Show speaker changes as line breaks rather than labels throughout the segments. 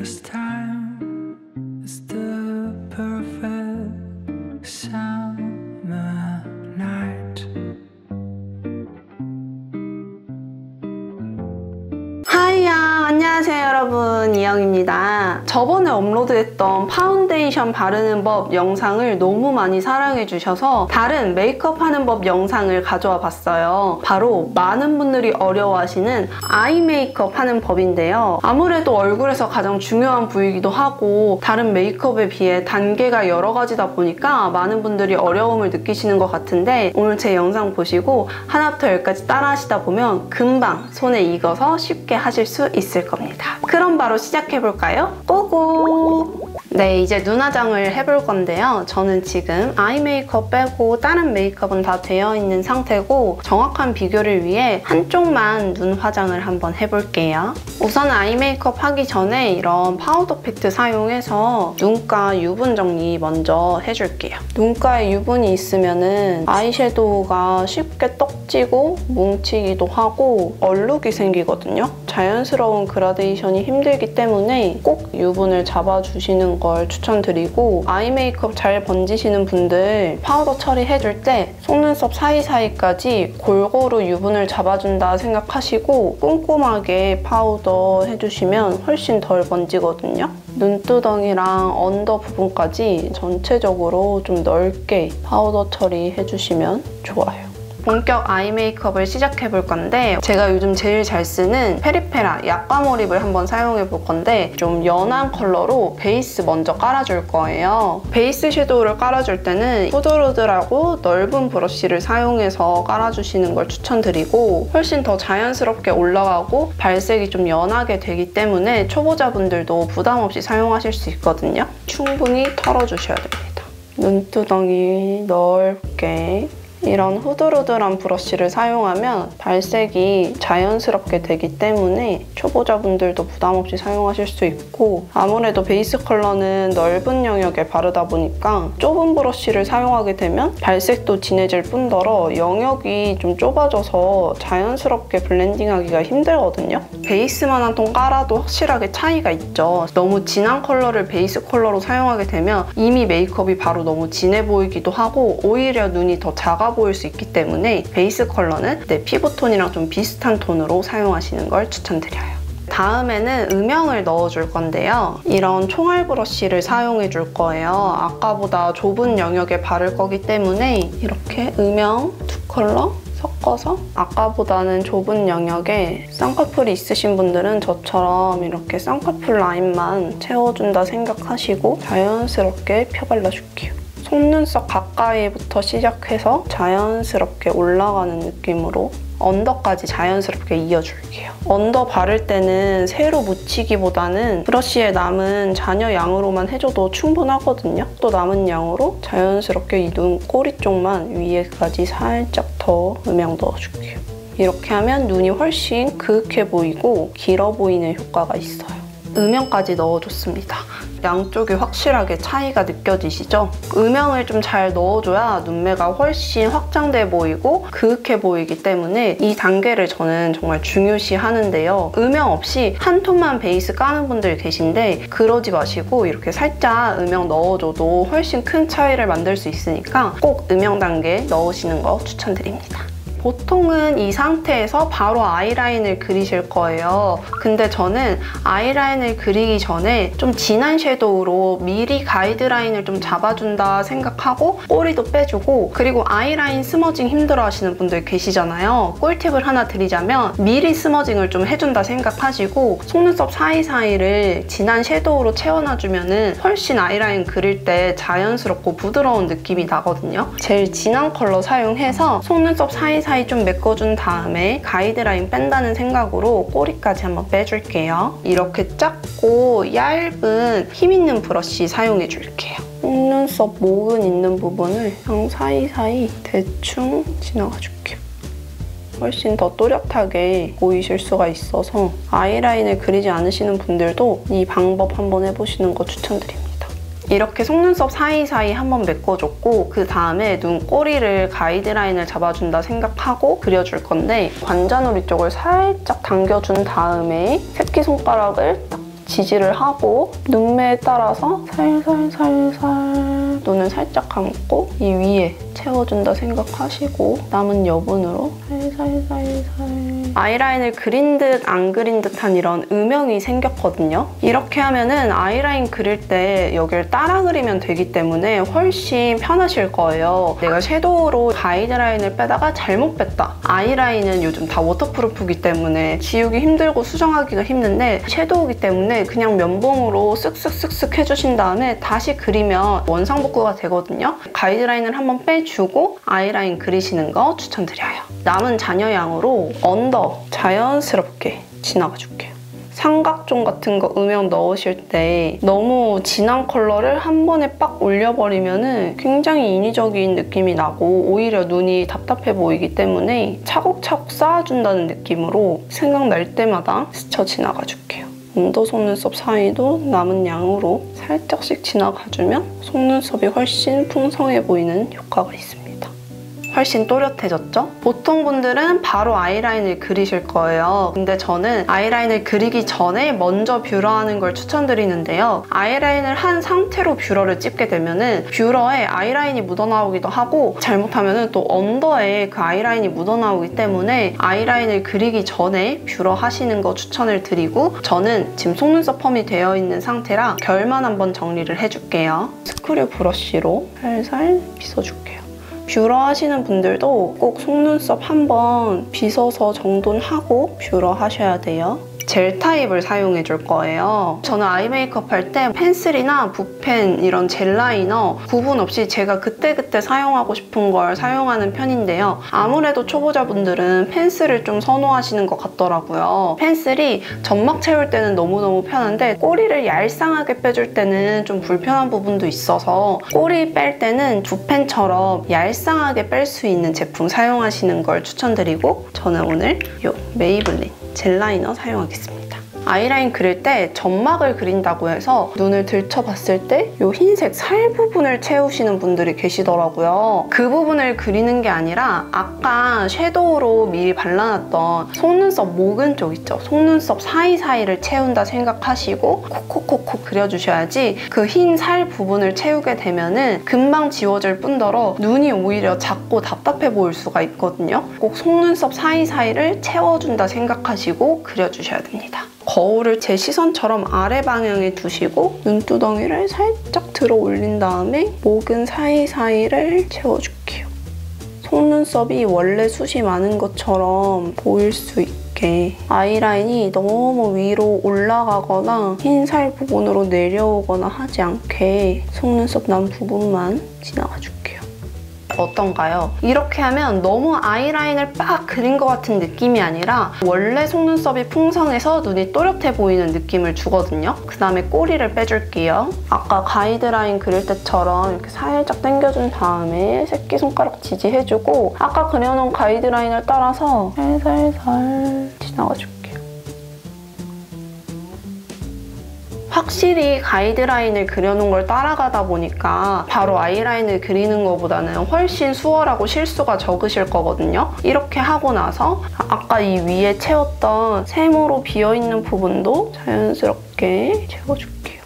this time is the perfect summer night.
하이야, 안녕하세요 여러분, 이영입니다. 저번에 업로드했던 파운데이션 바르는 법 영상을 너무 많이 사랑해주셔서 다른 메이크업 하는 법 영상을 가져와 봤어요. 바로 많은 분들이 어려워하시는 아이 메이크업 하는 법인데요. 아무래도 얼굴에서 가장 중요한 부위이기도 하고 다른 메이크업에 비해 단계가 여러 가지다 보니까 많은 분들이 어려움을 느끼시는 것 같은데, 오늘 제 영상 보시고 하나부터 열까지 따라 하시다 보면 금방 손에 익어서 쉽게 하실 수 있을 겁니다. 그럼 바로 시작해볼까요? 고고! 네, 이제 눈 화장을 해볼 건데요. 저는 지금 아이 메이크업 빼고 다른 메이크업은 다 되어 있는 상태고, 정확한 비교를 위해 한쪽만 눈 화장을 한번 해볼게요. 우선 아이 메이크업 하기 전에 이런 파우더 팩트 사용해서 눈가 유분 정리 먼저 해줄게요. 눈가에 유분이 있으면은 아이섀도우가 쉽게 떡지고 뭉치기도 하고 얼룩이 생기거든요. 자연스러운 그라데이션이 힘들기 때문에 꼭 유분을 잡아주시는 걸 추천드리고, 아이 메이크업 잘 번지시는 분들 파우더 처리해줄 때 속눈썹 사이사이까지 골고루 유분을 잡아준다 생각하시고 꼼꼼하게 파우더 해주시면 훨씬 덜 번지거든요. 눈두덩이랑 언더 부분까지 전체적으로 좀 넓게 파우더 처리해주시면 좋아요. 본격 아이 메이크업을 시작해볼 건데, 제가 요즘 제일 잘 쓰는 페리페라 약과몰입을 한번 사용해볼 건데, 좀 연한 컬러로 베이스 먼저 깔아줄 거예요. 베이스 섀도우를 깔아줄 때는 후들후들하고 넓은 브러쉬를 사용해서 깔아주시는 걸 추천드리고, 훨씬 더 자연스럽게 올라가고 발색이 좀 연하게 되기 때문에 초보자분들도 부담 없이 사용하실 수 있거든요. 충분히 털어주셔야 됩니다. 눈두덩이 넓게 이런 후들후들한 브러쉬를 사용하면 발색이 자연스럽게 되기 때문에 초보자분들도 부담 없이 사용하실 수 있고, 아무래도 베이스 컬러는 넓은 영역에 바르다 보니까 좁은 브러쉬를 사용하게 되면 발색도 진해질 뿐더러 영역이 좀 좁아져서 자연스럽게 블렌딩하기가 힘들거든요. 베이스만 한 통 깔아도 확실하게 차이가 있죠. 너무 진한 컬러를 베이스 컬러로 사용하게 되면 이미 메이크업이 바로 너무 진해 보이기도 하고 오히려 눈이 더 작아 보일 수 있기 때문에 베이스 컬러는 내 피부톤이랑 좀 비슷한 톤으로 사용하시는 걸 추천드려요. 다음에는 음영을 넣어줄 건데요. 이런 총알 브러쉬를 사용해 줄 거예요. 아까보다 좁은 영역에 바를 거기 때문에 이렇게 음영 두 컬러 섞어서, 아까보다는 좁은 영역에 쌍꺼풀이 있으신 분들은 저처럼 이렇게 쌍꺼풀 라인만 채워준다 생각하시고 자연스럽게 펴발라줄게요. 속눈썹 가까이부터 시작해서 자연스럽게 올라가는 느낌으로 언더까지 자연스럽게 이어줄게요. 언더 바를 때는 세로 묻히기보다는 브러쉬에 남은 잔여 양으로만 해줘도 충분하거든요. 또 남은 양으로 자연스럽게 이 눈 꼬리 쪽만 위에까지 살짝 더 음영 넣어줄게요. 이렇게 하면 눈이 훨씬 그윽해 보이고 길어 보이는 효과가 있어요. 음영까지 넣어줬습니다. 양쪽이 확실하게 차이가 느껴지시죠? 음영을 좀 잘 넣어줘야 눈매가 훨씬 확장돼 보이고 그윽해 보이기 때문에 이 단계를 저는 정말 중요시 하는데요. 음영 없이 한 톤만 베이스 까는 분들 계신데 그러지 마시고 이렇게 살짝 음영 넣어줘도 훨씬 큰 차이를 만들 수 있으니까 꼭 음영 단계 넣으시는 거 추천드립니다. 보통은 이 상태에서 바로 아이라인을 그리실 거예요. 근데 저는 아이라인을 그리기 전에 좀 진한 섀도우로 미리 가이드라인을 좀 잡아준다 생각하고 꼬리도 빼주고, 그리고 아이라인 스머징 힘들어 하시는 분들 계시잖아요. 꿀팁을 하나 드리자면 미리 스머징을 좀 해준다 생각하시고 속눈썹 사이사이를 진한 섀도우로 채워놔주면 훨씬 아이라인 그릴 때 자연스럽고 부드러운 느낌이 나거든요. 제일 진한 컬러 사용해서 속눈썹 사이사이 좀 메꿔준 다음에 가이드라인 뺀다는 생각으로 꼬리까지 한번 빼줄게요. 이렇게 작고 얇은 힘있는 브러쉬 사용해줄게요. 속눈썹 모근 있는 부분을 그냥 사이사이 대충 지나가줄게요. 훨씬 더 또렷하게 보이실 수가 있어서 아이라인을 그리지 않으시는 분들도 이 방법 한번 해보시는 거 추천드립니다. 이렇게 속눈썹 사이사이 한번 메꿔줬고 그 다음에 눈꼬리를 가이드라인을 잡아준다 생각하고 그려줄 건데 관자놀이 쪽을 살짝 당겨준 다음에 새끼손가락을 딱 지지를 하고 눈매에 따라서 살살살살 눈을 살짝 감고 이 위에 채워준다 생각하시고 남은 여분으로 살살살살 아이라인을 그린 듯 안 그린 듯한 이런 음영이 생겼거든요. 이렇게 하면은 아이라인 그릴 때 여기를 따라 그리면 되기 때문에 훨씬 편하실 거예요. 내가 섀도우로 가이드라인을 빼다가 잘못 뺐다. 아이라인은 요즘 다 워터프루프이기 때문에 지우기 힘들고 수정하기가 힘든데 섀도우이기 때문에 그냥 면봉으로 쓱쓱쓱쓱 해주신 다음에 다시 그리면 원상복구가 되거든요. 가이드라인을 한번 빼주고 아이라인 그리시는 거 추천드려요. 남은 잔여양으로 언더 자연스럽게 지나가줄게요. 삼각존 같은 거 음영 넣으실 때 너무 진한 컬러를 한 번에 빡 올려버리면 굉장히 인위적인 느낌이 나고 오히려 눈이 답답해 보이기 때문에 차곡차곡 쌓아준다는 느낌으로 생각날 때마다 스쳐 지나가줄게요. 언더 속눈썹 사이도 남은 양으로 살짝씩 지나가주면 속눈썹이 훨씬 풍성해 보이는 효과가 있습니다. 훨씬 또렷해졌죠? 보통 분들은 바로 아이라인을 그리실 거예요. 근데 저는 아이라인을 그리기 전에 먼저 뷰러하는 걸 추천드리는데요. 아이라인을 한 상태로 뷰러를 찝게 되면은 뷰러에 아이라인이 묻어나오기도 하고 잘못하면은 또 언더에 그 아이라인이 묻어나오기 때문에 아이라인을 그리기 전에 뷰러 하시는 거 추천을 드리고 저는 지금 속눈썹 펌이 되어 있는 상태라 결만 한번 정리를 해줄게요. 스크류 브러쉬로 살살 빗어줄게요. 뷰러 하시는 분들도 꼭 속눈썹 한번 빗어서 정돈하고 뷰러 하셔야 돼요. 젤 타입을 사용해 줄 거예요. 저는 아이 메이크업 할 때 펜슬이나 붓펜 이런 젤 라이너 구분 없이 제가 그때그때 사용하고 싶은 걸 사용하는 편인데요. 아무래도 초보자분들은 펜슬을 좀 선호하시는 것 같더라고요. 펜슬이 점막 채울 때는 너무너무 편한데 꼬리를 얄쌍하게 빼줄 때는 좀 불편한 부분도 있어서 꼬리 뺄 때는 붓펜처럼 얄쌍하게 뺄 수 있는 제품 사용하시는 걸 추천드리고 저는 오늘 이 메이블린 젤 라이너 사용하겠습니다. 아이라인 그릴 때 점막을 그린다고 해서 눈을 들춰봤을 때 이 흰색 살 부분을 채우시는 분들이 계시더라고요. 그 부분을 그리는 게 아니라 아까 섀도우로 미리 발라놨던 속눈썹 모근 쪽 있죠? 속눈썹 사이사이를 채운다 생각하시고 콕콕콕콕 그려주셔야지 그 흰 살 부분을 채우게 되면은 금방 지워질 뿐더러 눈이 오히려 작고 답답해 보일 수가 있거든요. 꼭 속눈썹 사이사이를 채워준다 생각하시고 그려주셔야 됩니다. 거울을 제 시선처럼 아래 방향에 두시고 눈두덩이를 살짝 들어 올린 다음에 모근 사이사이를 채워줄게요. 속눈썹이 원래 숱이 많은 것처럼 보일 수 있게 아이라인이 너무 위로 올라가거나 흰 살 부분으로 내려오거나 하지 않게 속눈썹 남 부분만 지나가줄게요. 어떤가요? 이렇게 하면 너무 아이라인을 빡 그린 것 같은 느낌이 아니라 원래 속눈썹이 풍성해서 눈이 또렷해 보이는 느낌을 주거든요. 그 다음에 꼬리를 빼줄게요. 아까 가이드라인 그릴 때처럼 이렇게 살짝 당겨준 다음에 새끼손가락 지지해주고 아까 그려놓은 가이드라인을 따라서 살살살 지나가줄게요. 확실히 가이드라인을 그려놓은 걸 따라가다 보니까 바로 아이라인을 그리는 것보다는 훨씬 수월하고 실수가 적으실 거거든요. 이렇게 하고 나서 아까 이 위에 채웠던 세모로 비어있는 부분도 자연스럽게 채워줄게요.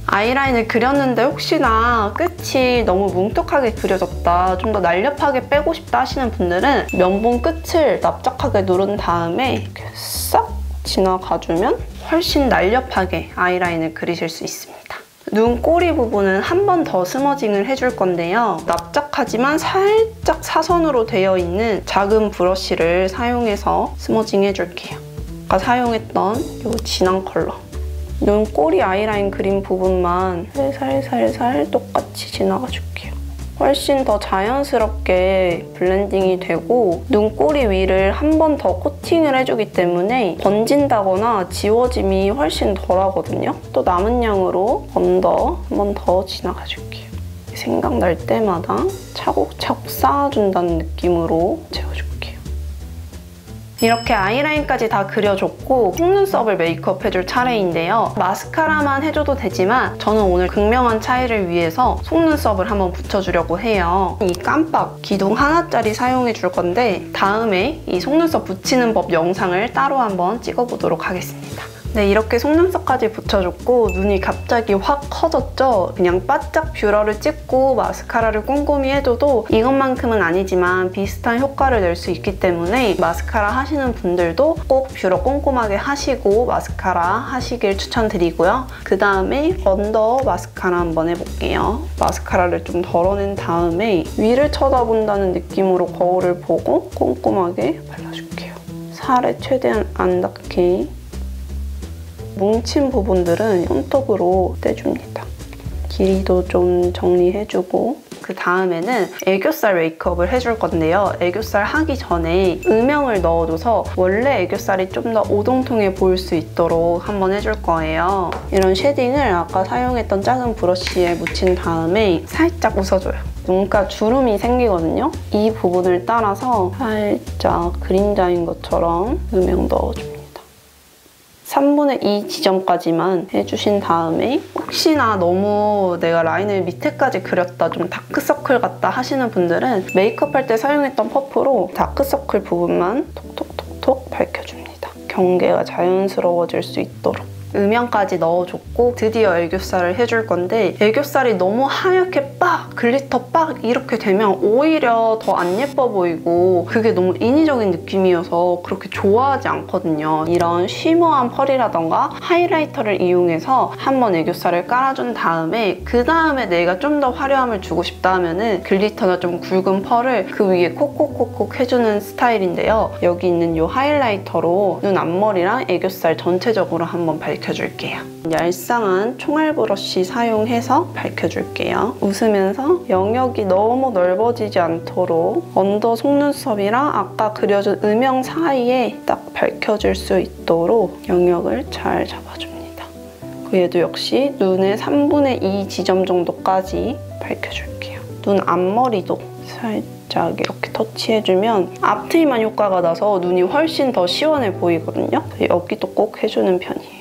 아이라인을 그렸는데 혹시나 끝이 너무 뭉툭하게 그려졌다, 좀 더 날렵하게 빼고 싶다 하시는 분들은 면봉 끝을 납작하게 누른 다음에 이렇게 싹 지나가주면 훨씬 날렵하게 아이라인을 그리실 수 있습니다. 눈 꼬리 부분은 한 번 더 스머징을 해줄 건데요. 납작하지만 살짝 사선으로 되어 있는 작은 브러쉬를 사용해서 스머징 해줄게요. 아까 사용했던 이 진한 컬러. 눈 꼬리 아이라인 그린 부분만 살살살살 똑같이 지나가줄게요. 훨씬 더 자연스럽게 블렌딩이 되고 눈꼬리 위를 한 번 더 코팅을 해주기 때문에 번진다거나 지워짐이 훨씬 덜하거든요. 또 남은 양으로 언더 한 번 더 지나가줄게요. 생각날 때마다 차곡차곡 쌓아준다는 느낌으로 채워줄게요. 이렇게 아이라인까지 다 그려줬고 속눈썹을 메이크업 해줄 차례인데요. 마스카라만 해줘도 되지만 저는 오늘 극명한 차이를 위해서 속눈썹을 한번 붙여주려고 해요. 이 깜빡 기둥 하나짜리 사용해줄 건데 다음에 이 속눈썹 붙이는 법 영상을 따로 한번 찍어보도록 하겠습니다. 네, 이렇게 속눈썹까지 붙여줬고 눈이 갑자기 확 커졌죠? 그냥 바짝 뷰러를 찍고 마스카라를 꼼꼼히 해줘도 이것만큼은 아니지만 비슷한 효과를 낼 수 있기 때문에 마스카라 하시는 분들도 꼭 뷰러 꼼꼼하게 하시고 마스카라 하시길 추천드리고요. 그 다음에 언더 마스카라 한번 해볼게요. 마스카라를 좀 덜어낸 다음에 위를 쳐다본다는 느낌으로 거울을 보고 꼼꼼하게 발라줄게요. 살에 최대한 안 닿게 뭉친 부분들은 손톱으로 떼줍니다. 길이도 좀 정리해주고 그 다음에는 애교살 메이크업을 해줄 건데요. 애교살 하기 전에 음영을 넣어줘서 원래 애교살이 좀 더 오동통해 보일 수 있도록 한번 해줄 거예요. 이런 쉐딩을 아까 사용했던 작은 브러쉬에 묻힌 다음에 살짝 웃어줘요. 눈가 주름이 생기거든요. 이 부분을 따라서 살짝 그림자인 것처럼 음영 넣어줍니다. 3분의 2 지점까지만 해주신 다음에 혹시나 너무 내가 라인을 밑에까지 그렸다 좀 다크서클 같다 하시는 분들은 메이크업 할 때 사용했던 퍼프로 다크서클 부분만 톡톡톡톡 밝혀줍니다. 경계가 자연스러워질 수 있도록. 음영까지 넣어줬고 드디어 애교살을 해줄 건데 애교살이 너무 하얗게 빡! 글리터 빡! 이렇게 되면 오히려 더 안 예뻐 보이고 그게 너무 인위적인 느낌이어서 그렇게 좋아하지 않거든요. 이런 쉬머한 펄이라던가 하이라이터를 이용해서 한번 애교살을 깔아준 다음에 그 다음에 내가 좀 더 화려함을 주고 싶다 하면은 글리터나 좀 굵은 펄을 그 위에 콕콕콕콕 해주는 스타일인데요. 여기 있는 이 하이라이터로 눈 앞머리랑 애교살 전체적으로 한번 밝혀줄게요. 얄쌍한 총알 브러쉬 사용해서 밝혀줄게요. 웃으면서 영역이 너무 넓어지지 않도록 언더 속눈썹이랑 아까 그려준 음영 사이에 딱 밝혀줄 수 있도록 영역을 잘 잡아줍니다. 얘도 역시 눈의 3분의 2 지점 정도까지 밝혀줄게요. 눈 앞머리도 살짝 이렇게 터치해주면 앞트임한 효과가 나서 눈이 훨씬 더 시원해 보이거든요. 여기도 꼭 해주는 편이에요.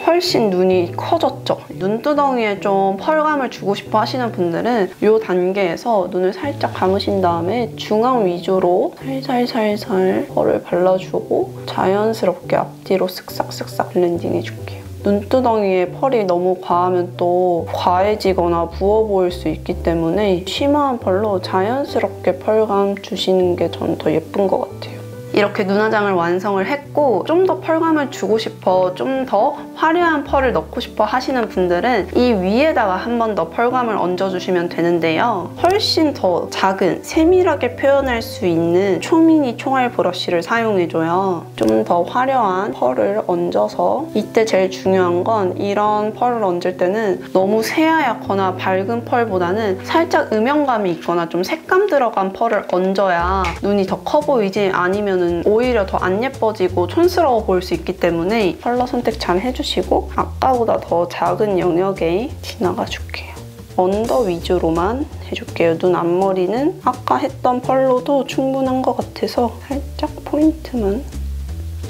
훨씬 눈이 커졌죠? 눈두덩이에 좀 펄감을 주고 싶어 하시는 분들은 이 단계에서 눈을 살짝 감으신 다음에 중앙 위주로 살살살살 펄을 발라주고 자연스럽게 앞뒤로 쓱싹쓱싹 블렌딩 해줄게요. 눈두덩이에 펄이 너무 과하면 또 과해지거나 부어 보일 수 있기 때문에 쉬머한 펄로 자연스럽게 펄감 주시는 게 전 더 예쁜 것 같아요. 이렇게 눈화장을 완성을 했고 좀 더 펄감을 주고 싶어, 좀 더 화려한 펄을 넣고 싶어 하시는 분들은 이 위에다가 한 번 더 펄감을 얹어주시면 되는데요. 훨씬 더 작은, 세밀하게 표현할 수 있는 초미니 총알 브러쉬를 사용해줘요. 좀 더 화려한 펄을 얹어서 이때 제일 중요한 건 이런 펄을 얹을 때는 너무 새하얗거나 밝은 펄보다는 살짝 음영감이 있거나 좀 색감 들어간 펄을 얹어야 눈이 더 커 보이지 아니면 오히려 더 안 예뻐지고 촌스러워 보일 수 있기 때문에 컬러 선택 잘 해주시고 아까보다 더 작은 영역에 지나가 줄게요. 언더 위주로만 해줄게요. 눈 앞머리는 아까 했던 펄로도 충분한 것 같아서 살짝 포인트만.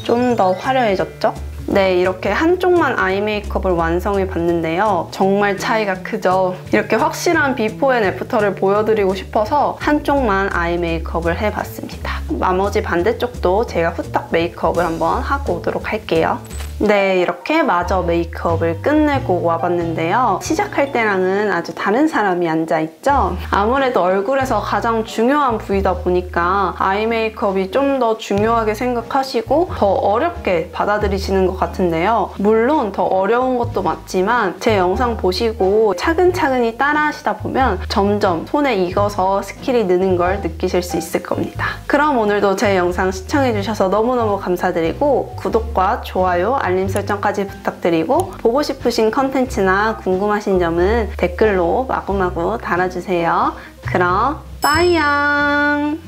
좀 더 화려해졌죠? 네, 이렇게 한쪽만 아이 메이크업을 완성해봤는데요. 정말 차이가 크죠? 이렇게 확실한 비포 앤 애프터를 보여드리고 싶어서 한쪽만 아이 메이크업을 해봤습니다. 나머지 반대쪽도 제가 후딱 메이크업을 한번 하고 오도록 할게요. 네, 이렇게 마저 메이크업을 끝내고 와봤는데요. 시작할 때랑은 아주 다른 사람이 앉아있죠? 아무래도 얼굴에서 가장 중요한 부위다 보니까 아이 메이크업이 좀 더 중요하게 생각하시고 더 어렵게 받아들이시는 것 같은데요. 물론 더 어려운 것도 맞지만 제 영상 보시고 차근차근히 따라하시다 보면 점점 손에 익어서 스킬이 느는 걸 느끼실 수 있을 겁니다. 그럼 오늘도 제 영상 시청해주셔서 너무너무 감사드리고 구독과 좋아요, 알림 설정까지 부탁드리고 보고 싶으신 컨텐츠나 궁금하신 점은 댓글로 마구마구 달아주세요. 그럼 빠이양!